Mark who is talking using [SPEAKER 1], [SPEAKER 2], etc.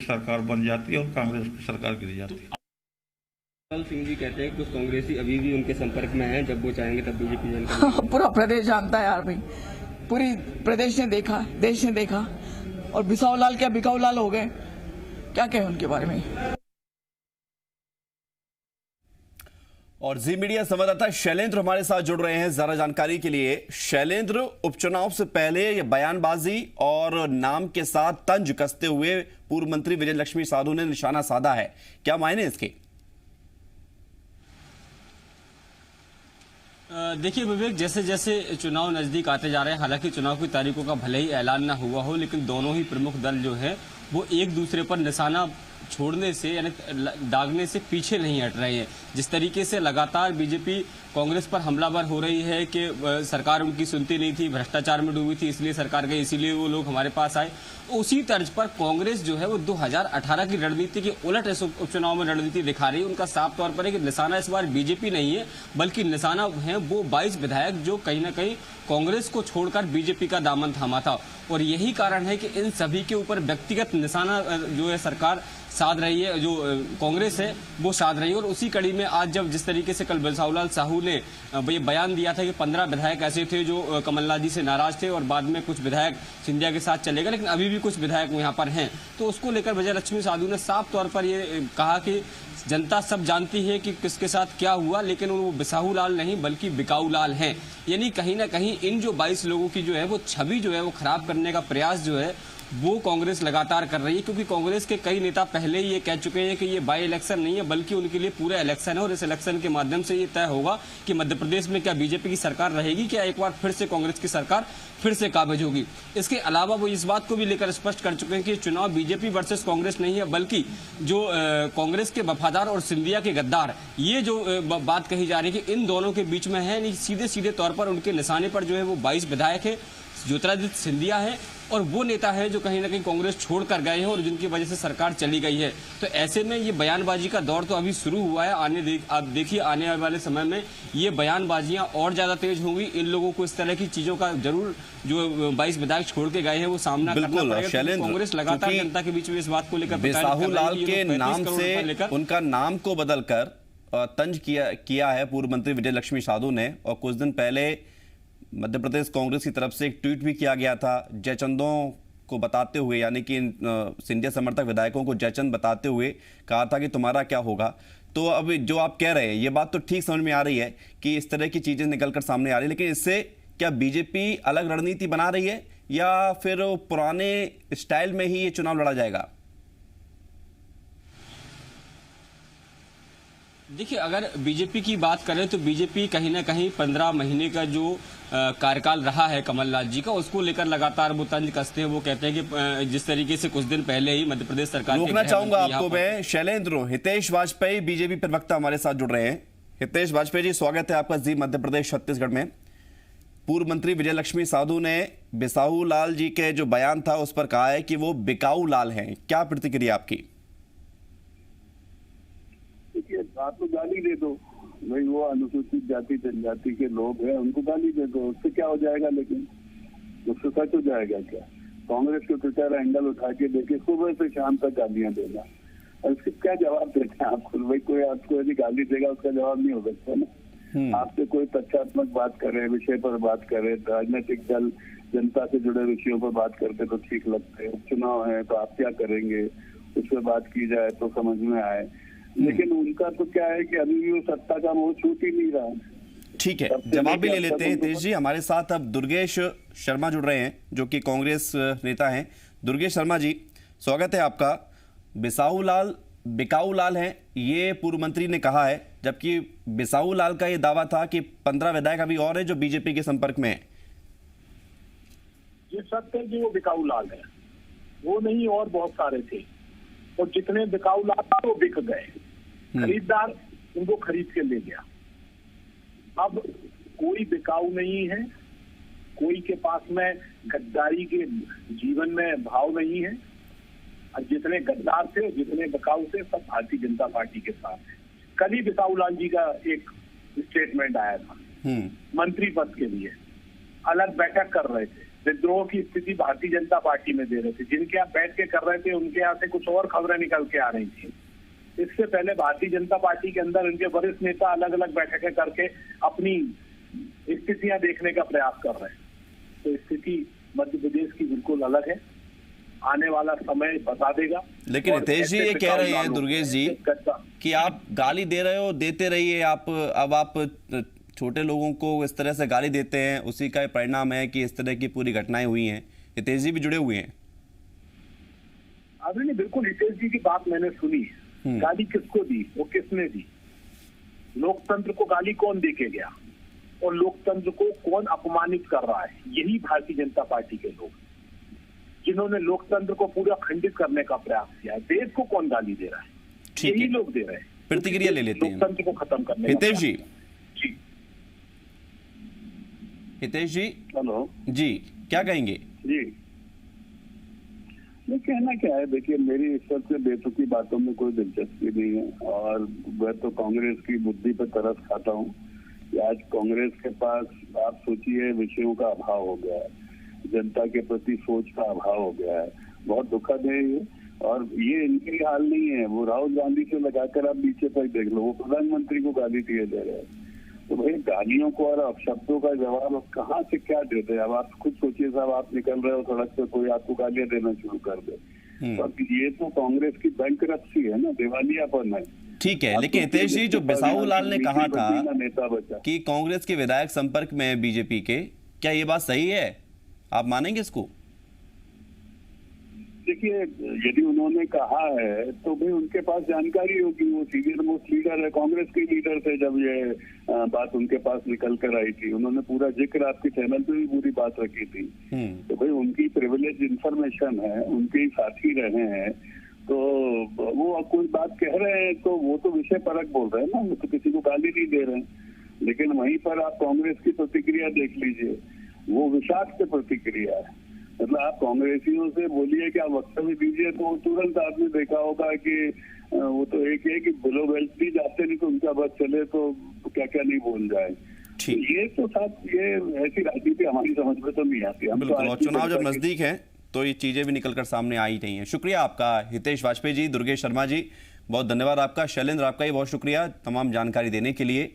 [SPEAKER 1] सरकार बन जाती है और कांग्रेस की सरकार गिर जाती है।
[SPEAKER 2] लाल सिंह जी कहते हैं कि कुछ कांग्रेसी अभी भी उनके संपर्क में हैं, जब वो चाहेंगे तब बीजेपी ज्वाइन करेंगे।
[SPEAKER 3] पूरा प्रदेश जानता है यार भाई, पूरी प्रदेश ने देखा, देश ने देखा। और बिसाऊ लाल क्या बिकाऊ लाल हो गए, क्या कहें उनके बारे में।
[SPEAKER 4] और जी मीडिया संवाददाता शैलेंद्र हमारे साथ जुड़ रहे हैं जरा जानकारी के लिए। शैलेंद्र, उपचुनाव से पहले ये बयानबाजी और नाम के साथ तंज कसते हुए पूर्व मंत्री विजय लक्ष्मी साधु ने निशाना साधा है, क्या मायने इसके?
[SPEAKER 2] देखिए विवेक, जैसे जैसे चुनाव नजदीक आते जा रहे हैं, हालांकि चुनाव की तारीखों का भले ही ऐलान ना हुआ हो, लेकिन दोनों ही प्रमुख दल जो है वो एक दूसरे पर निशाना छोड़ने से यानी दागने से पीछे नहीं हट रहे हैं। जिस तरीके से लगातार बीजेपी कांग्रेस पर हमलावर हो रही है कि सरकार उनकी सुनती नहीं थी, भ्रष्टाचार में डूबी थी, इसलिए सरकार गई, इसीलिए वो लोग हमारे पास आए। उसी तर्ज पर कांग्रेस जो है वो 2018 की रणनीति के उलट इस उपचुनाव में रणनीति दिखा रही है। उनका साफ तौर पर है कि निशाना इस बार बीजेपी नहीं है, बल्कि निशाना है वो 22 विधायक जो कहीं ना कहीं कांग्रेस को छोड़कर बीजेपी का दामन थामा था। और यही कारण है कि इन सभी के ऊपर व्यक्तिगत निशाना जो है सरकार साध रही है, जो कांग्रेस है वो साध रही है। और उसी कड़ी में आज जब जिस तरीके से कल बिसाऊ लाल साहू ने ये बयान दिया था कि 15 विधायक ऐसे थे जो कमलनाथ जी से नाराज थे और बाद में कुछ विधायक सिंधिया के साथ चले गए, लेकिन अभी भी कुछ विधायक यहाँ पर हैं, तो उसको लेकर विजय लक्ष्मी साधु ने साफ तौर पर ये कहा कि जनता सब जानती है कि किसके साथ क्या हुआ, लेकिन वो बिसाहू लाल नहीं बल्कि बिकाऊ लाल हैं। यानी कहीं ना कहीं इन जो 22 लोगों की जो है वो छवि जो है वो खराब करने का प्रयास जो है वो कांग्रेस लगातार कर रही है, क्योंकि कांग्रेस के कई नेता पहले ही ये कह चुके हैं कि ये बाई इलेक्शन नहीं है बल्कि उनके लिए पूरा इलेक्शन है। और इस इलेक्शन के माध्यम से ये तय होगा कि मध्य प्रदेश में क्या बीजेपी की सरकार रहेगी, क्या एक बार फिर से कांग्रेस की सरकार फिर से काबिज होगी। इसके अलावा वो इस बात को भी लेकर स्पष्ट कर चुके हैं कि चुनाव बीजेपी वर्सेस कांग्रेस नहीं है, बल्कि जो कांग्रेस के वफादार और सिंधिया के गद्दार, ये जो बात कही जा रही है कि इन दोनों के बीच में है। सीधे सीधे तौर पर उनके निशाने पर जो है वो 22 विधायक है, ज्योतिरादित्य सिंधिया है और वो नेता है जो कहीं ना कहीं कांग्रेस छोड़कर गए हैं और जिनकी वजह से सरकार चली गई है। तो ऐसे में ये बयानबाजी का दौर तो अभी शुरू हुआ है। आप देखिए आने वाले समय में ये बयानबाजियां और ज्यादा तेज होंगी। इन लोगों को इस तरह की चीजों का जरूर जो 22 विधायक छोड़ के गए हैं वो सामना करना पड़ेगा। कांग्रेस लगातार जनता के बीच में इस बात को लेकर
[SPEAKER 4] बिसाहू लाल के नाम से उनका नाम को बदलकर तंज किया है पूर्व मंत्री विजय लक्ष्मी साधु ने। और कुछ दिन पहले मध्य प्रदेश कांग्रेस की तरफ से एक ट्वीट भी किया गया था जयचंदों को बताते हुए, यानी कि सिंधिया समर्थक विधायकों को जयचंद बताते हुए कहा था कि तुम्हारा क्या होगा। तो अब जो आप कह रहे हैं ये बात तो ठीक समझ में आ रही है कि इस तरह की चीजें निकलकर सामने आ रही है, लेकिन इससे क्या बीजेपी अलग रणनीति बना रही है या फिर पुराने स्टाइल में ही ये चुनाव लड़ा जाएगा?
[SPEAKER 2] देखिए, अगर बीजेपी की बात करें तो बीजेपी कहीं ना कहीं 15 महीने का जो कार्यकाल रहा है कमलनाथ जी का, उसको लेकर लगातार वो तंज कसते हैं। वो कहते हैं कि जिस तरीके से कुछ दिन पहले ही मध्य प्रदेश सरकार
[SPEAKER 4] रोकना चाहूंगा आपको मैं शैलेंद्र। हितेश वाजपेयी बीजेपी प्रवक्ता हमारे साथ जुड़ रहे हैं। हितेश वाजपेयी जी, स्वागत है आपका जी मध्य प्रदेश छत्तीसगढ़ में। पूर्व मंत्री विजय लक्ष्मी साधु ने बिसाहू लाल जी के जो बयान था उस पर कहा है कि वो बिकाऊ लाल हैं, क्या प्रतिक्रिया आपकी?
[SPEAKER 5] आप तो गाली दे दो भाई, वो अनुसूचित जाति जनजाति के लोग हैं, उनको गाली दे दो, उससे क्या हो जाएगा? लेकिन उससे सच हो जाएगा क्या? कांग्रेस के ट्विटर एंगल उठा के देखे, सुबह से शाम तक गालियां देना, और इसके क्या जवाब देते हैं आप? भाई कोई आपको यदि गाली देगा उसका जवाब नहीं हो सकता ना। आपसे कोई तथ्यात्मक बात करे, विषय पर बात करे, राजनीतिक दल जनता से जुड़े विषयों पर बात करते तो ठीक लगते हैं। उपचुनाव है तो आप क्या करेंगे उस पर बात की जाए तो समझ में आए, लेकिन उनका तो क्या है कि अभी भी वो सत्ता का मोह छूट ही नहीं रहा।
[SPEAKER 4] ठीक है, जवाब भी ले लेते हैं हितेश जी। हमारे साथ अब दुर्गेश शर्मा जुड़ रहे हैं जो कि कांग्रेस नेता हैं। दुर्गेश शर्मा जी, स्वागत है आपका। बिसाहू लाल बिकाऊ लाल हैं ये पूर्व मंत्री ने कहा है, जबकि बिसाहू लाल का ये दावा था कि 15 विधायक अभी और है जो बीजेपी के संपर्क में है।
[SPEAKER 6] ये सत्य है कि वो बिकाऊ लाल है, वो नहीं और बहुत सारे थे, और जितने बिकाऊ लाल था वो बिक गए, खरीदार उनको खरीद के ले गया। अब कोई बिकाऊ नहीं है, कोई के पास में गद्दारी के जीवन में भाव नहीं है, और जितने गद्दार थे जितने बिकाऊ थे सब भारतीय जनता पार्टी के साथ है। कल ही बिसाऊ लाल जी का एक स्टेटमेंट आया था मंत्री पद के लिए, अलग बैठक कर रहे थे, विद्रोह की स्थिति भारतीय जनता पार्टी में दे रहे थे। जिनके यहाँ बैठ के कर रहे थे उनके यहाँ से कुछ और खबरें निकल के आ रही थी। इससे पहले भारतीय जनता पार्टी के अंदर उनके वरिष्ठ नेता अलग अलग बैठकें करके अपनी स्थितियां देखने का प्रयास कर रहे हैं। तो स्थिति मध्य प्रदेश की बिल्कुल अलग है, आने वाला समय बता देगा।
[SPEAKER 4] लेकिन हितेश जी ये कह रहे हैं दुर्गेश जी कि आप गाली दे रहे हो, देते रहिए आप। अब आप छोटे लोगों को इस तरह से गाली देते हैं, उसी का परिणाम है कि इस तरह की पूरी घटनाएं हुई हैं। हितेश जी भी जुड़े हुए हैं।
[SPEAKER 6] अभी बिल्कुल हितेश जी की बात मैंने सुनी। गाली किसको दी, वो किसने दी? लोकतंत्र को गाली कौन दे के गया और लोकतंत्र को कौन अपमानित कर रहा है? यही भारतीय जनता पार्टी के लोग जिन्होंने लोकतंत्र को पूरा खंडित करने का प्रयास किया है। देश को कौन गाली दे रहा है? यही लोग दे रहे हैं।
[SPEAKER 4] प्रतिक्रिया ले लेते हैं
[SPEAKER 6] लोकतंत्र को खत्म करने।
[SPEAKER 4] हितेश जी, हितेश जी,
[SPEAKER 5] हेलो
[SPEAKER 4] जी क्या कहेंगे?
[SPEAKER 5] जी, ये कहना क्या है, देखिए मेरी इस सबसे बेतुकी बातों में कोई दिलचस्पी नहीं है और मैं तो कांग्रेस की बुद्धि पर तरस खाता हूँ कि आज कांग्रेस के पास आप सोचिए विषयों का अभाव हो गया है, जनता के प्रति सोच का अभाव हो गया है। बहुत दुखद है ये। और ये इनकी हाल नहीं है, वो राहुल गांधी से लगाकर आप नीचे तक देख लो, वो प्रधानमंत्री को गाली दिए जा रहे हैं। तो भाई गालियों को और अपशब्दों का जवाब अब कहाँ से क्या देते हैं? अब आप खुद सोचिए साहब, आप निकल रहे हो सड़क पे, कोई आपको गालियां देना शुरू कर दे। तो ये तो कांग्रेस की बैंकरप्सी है ना, दिवालियापन है।
[SPEAKER 4] ठीक है, लेकिन हितेश जी जो बिसाहू लाल ने कहा था
[SPEAKER 5] नेता बचा
[SPEAKER 4] कि कांग्रेस के विधायक संपर्क में है बीजेपी के, क्या ये बात सही है? आप मानेंगे इसको?
[SPEAKER 5] देखिए, यदि उन्होंने कहा है तो भाई उनके पास जानकारी होगी। वो सीनियर मोस्ट लीडर है, कांग्रेस के लीडर थे जब ये बात उनके पास निकल कर आई थी। उन्होंने पूरा जिक्र आपके चैनल पे भी पूरी बात रखी थी। तो भाई उनकी प्रिविलेज इंफॉर्मेशन है, उनके ही साथी रहे हैं, तो वो कोई बात कह रहे हैं तो वो तो विषय परक बोल रहे हैं ना, वो तो किसी को गाली नहीं दे रहे हैं। लेकिन वहीं पर आप कांग्रेस की प्रतिक्रिया देख लीजिए, वो विषाक्त प्रतिक्रिया है। मतलब आप कांग्रेसियों से बोलिए कि आप वक्तव्य दीजिए तो तुरंत आपने देखा होगा कि वो तो एक है कि बिलो बेल्ट भी जाते नहीं तो उनका बस चले तो क्या क्या नहीं बोल जाए। ये तो साथ ये ऐसी राजनीति हमारी समझ में तो नहीं आती। हम
[SPEAKER 4] बिल्कुल,
[SPEAKER 5] तो
[SPEAKER 4] और चुनाव जब नजदीक है तो ये चीजें भी निकल कर सामने आ ही रही हैं। शुक्रिया आपका हितेश वाजपेयी जी, दुर्गेश शर्मा जी बहुत धन्यवाद आपका, शैलेंद्र आपका ही बहुत शुक्रिया तमाम जानकारी देने के लिए।